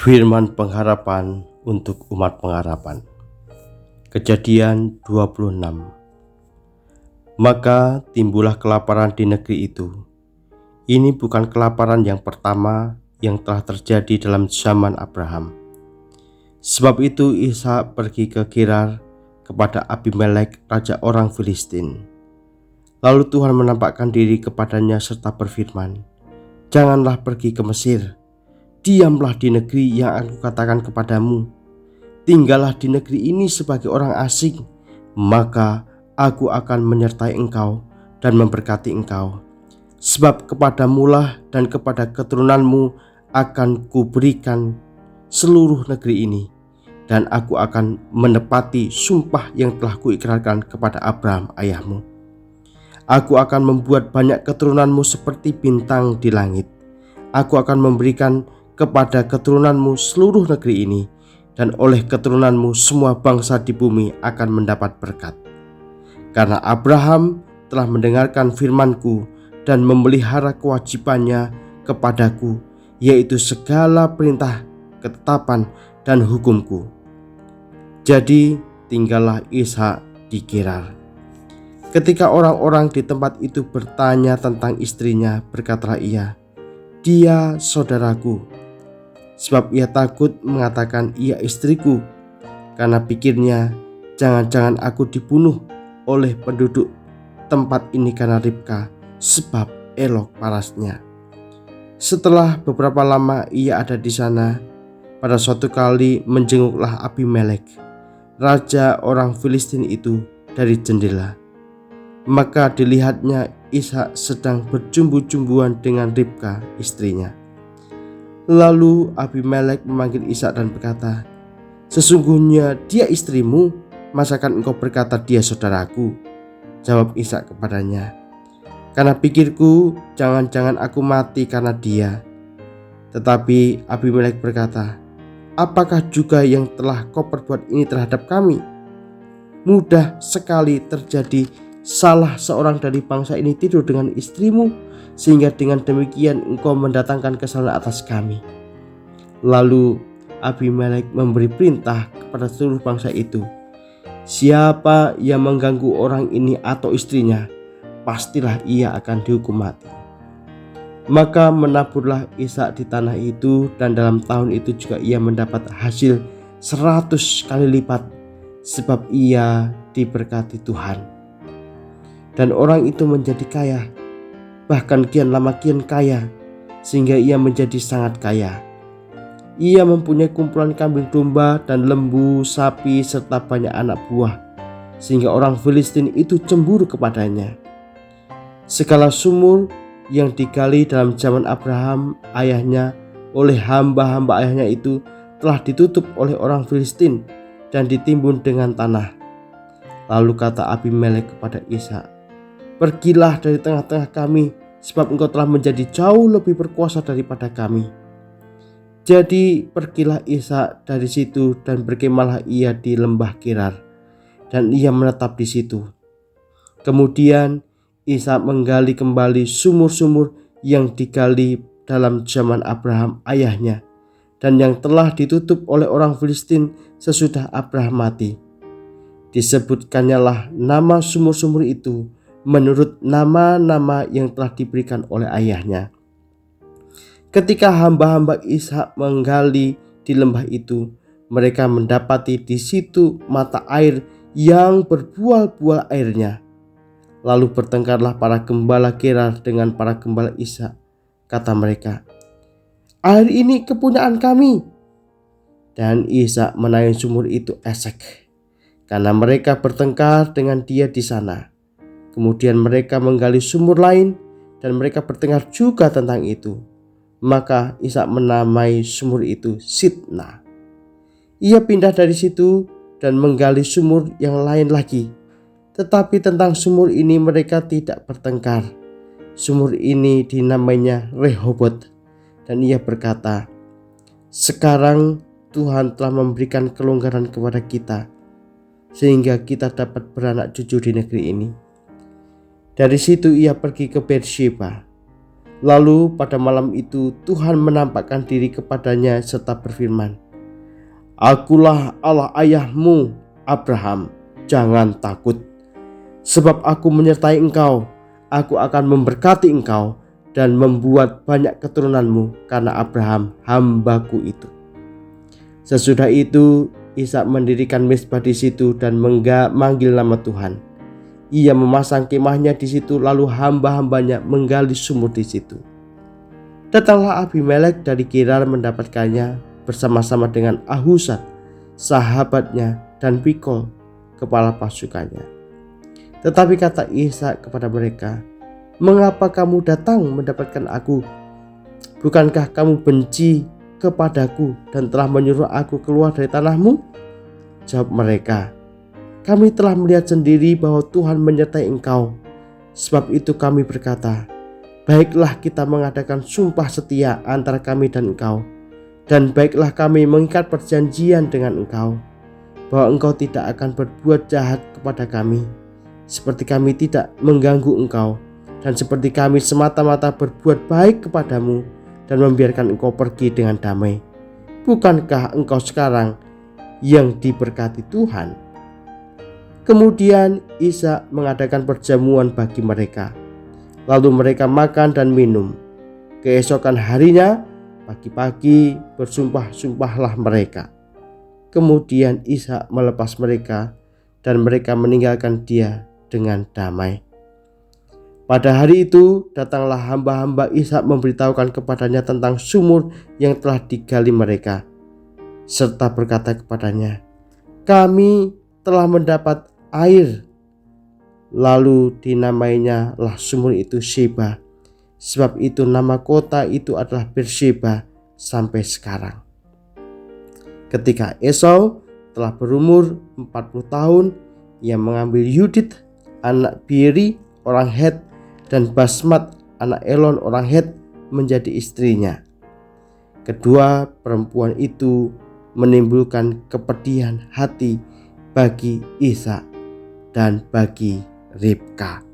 Firman pengharapan untuk umat pengharapan. Kejadian 26. Maka timbullah kelaparan di negeri itu. Ini bukan kelaparan yang pertama yang telah terjadi dalam zaman Abraham. Sebab itu Ishak pergi ke Gerar kepada Abimelek, raja orang Filistin. Lalu Tuhan menampakkan diri kepadanya serta berfirman, "Janganlah pergi ke Mesir. Diamlah di negeri yang aku katakan kepadamu. Tinggallah di negeri ini sebagai orang asing, maka aku akan menyertai engkau dan memberkati engkau. Sebab kepadamulah dan kepada keturunanmu akan kuberikan seluruh negeri ini, dan aku akan menepati sumpah yang telah kuikrarkan kepada Abraham ayahmu. Aku akan membuat banyak keturunanmu seperti bintang di langit. Aku akan memberikan kepada keturunanmu seluruh negeri ini, dan oleh keturunanmu semua bangsa di bumi akan mendapat berkat. Karena Abraham telah mendengarkan firmanku dan memelihara kewajibannya kepadaku, yaitu segala perintah, ketetapan, dan hukumku." Jadi tinggallah Ishak di Gerar. Ketika orang-orang di tempat itu bertanya tentang istrinya, berkatalah ia, "Dia saudaraku." Sebab ia takut mengatakan ia istriku, karena pikirnya, jangan-jangan aku dibunuh oleh penduduk tempat ini karena Ribka, sebab elok parasnya. Setelah beberapa lama ia ada di sana, pada suatu kali menjenguklah Abimelek, raja orang Filistin itu, dari jendela. Maka dilihatnya Ishak sedang berjumbu-jumbuan dengan Ribka istrinya. Lalu Abimelek memanggil Ishak dan berkata, "Sesungguhnya dia istrimu, masakan engkau berkata dia saudaraku?" Jawab Ishak kepadanya, "Karena pikirku, jangan-jangan aku mati karena dia." Tetapi Abimelek berkata, "Apakah juga yang telah kau perbuat ini terhadap kami? Mudah sekali terjadi salah seorang dari bangsa ini tidur dengan istrimu, sehingga dengan demikian engkau mendatangkan kesalahan atas kami." Lalu Abimelek memberi perintah kepada seluruh bangsa itu, "Siapa yang mengganggu orang ini atau istrinya, pastilah ia akan dihukum mati." Maka menaburlah Ishak di tanah itu, dan dalam tahun itu juga ia mendapat hasil 100 kali lipat, sebab ia diberkati Tuhan. Dan orang itu menjadi kaya, bahkan kian lama kian kaya, sehingga ia menjadi sangat kaya. Ia mempunyai kumpulan kambing domba dan lembu, sapi, serta banyak anak buah, sehingga orang Filistin itu cemburu kepadanya. Segala sumur yang digali dalam zaman Abraham ayahnya oleh hamba-hamba ayahnya itu telah ditutup oleh orang Filistin dan ditimbun dengan tanah. Lalu kata Abimelek kepada Ishak, "Pergilah dari tengah-tengah kami, sebab engkau telah menjadi jauh lebih berkuasa daripada kami." Jadi pergilah Ishak dari situ, dan berkemahlah ia di lembah Gerar, dan ia menetap di situ. Kemudian Ishak menggali kembali sumur-sumur yang digali dalam zaman Abraham ayahnya, dan yang telah ditutup oleh orang Filistin sesudah Abraham mati. Disebutkannya lah nama sumur-sumur itu menurut nama-nama yang telah diberikan oleh ayahnya. Ketika hamba-hamba Ishak menggali di lembah itu, mereka mendapati di situ mata air yang berbual-bual airnya. Lalu bertengkarlah para gembala Gerar dengan para gembala Ishak. Kata mereka, "Air ini kepunyaan kami." Dan Ishak menaik sumur itu Esek, karena mereka bertengkar dengan dia di sana. Kemudian mereka menggali sumur lain, dan mereka bertengkar juga tentang itu. Maka Ishak menamai sumur itu Sitna. Ia pindah dari situ dan menggali sumur yang lain lagi. Tetapi tentang sumur ini mereka tidak bertengkar. Sumur ini dinamainya Rehobot, dan ia berkata, "Sekarang Tuhan telah memberikan kelonggaran kepada kita, sehingga kita dapat beranak cucu di negeri ini." Dari situ ia pergi ke Beersheba. Lalu pada malam itu Tuhan menampakkan diri kepadanya serta berfirman, "Akulah Allah ayahmu Abraham, jangan takut. Sebab aku menyertai engkau, aku akan memberkati engkau dan membuat banyak keturunanmu karena Abraham hambaku itu." Sesudah itu Ishak mendirikan mezbah di situ dan memanggil nama Tuhan. Ia memasang kemahnya di situ, lalu hamba-hambanya menggali sumur di situ. Datanglah Abimelek dari Gerar mendapatkannya bersama-sama dengan Ahuzat, sahabatnya, dan Pikol, kepala pasukannya. Tetapi kata Ishak kepada mereka, "Mengapa kamu datang mendapatkan aku? Bukankah kamu benci kepadaku dan telah menyuruh aku keluar dari tanahmu?" Jawab mereka, "Kami telah melihat sendiri bahwa Tuhan menyertai engkau. Sebab itu kami berkata, baiklah kita mengadakan sumpah setia antara kami dan engkau. Dan baiklah kami mengikat perjanjian dengan engkau, bahwa engkau tidak akan berbuat jahat kepada kami, seperti kami tidak mengganggu engkau, dan seperti kami semata-mata berbuat baik kepadamu dan membiarkan engkau pergi dengan damai. Bukankah engkau sekarang yang diberkati Tuhan?" Kemudian Ishak mengadakan perjamuan bagi mereka. Lalu mereka makan dan minum. Keesokan harinya, pagi-pagi bersumpah-sumpahlah mereka. Kemudian Ishak melepas mereka dan mereka meninggalkan dia dengan damai. Pada hari itu datanglah hamba-hamba Ishak memberitahukan kepadanya tentang sumur yang telah digali mereka, serta berkata kepadanya, "Kami telah mendapat air." Lalu dinamainya lah sumur itu Sheba. Sebab itu nama kota itu adalah Beersheba sampai sekarang. Ketika Esau telah berumur 40 tahun, ia mengambil Yudit anak Bieri orang Het dan Basmat anak Elon orang Het menjadi istrinya. Kedua perempuan itu menimbulkan kepedihan hati bagi Ishak dan bagi Ribka.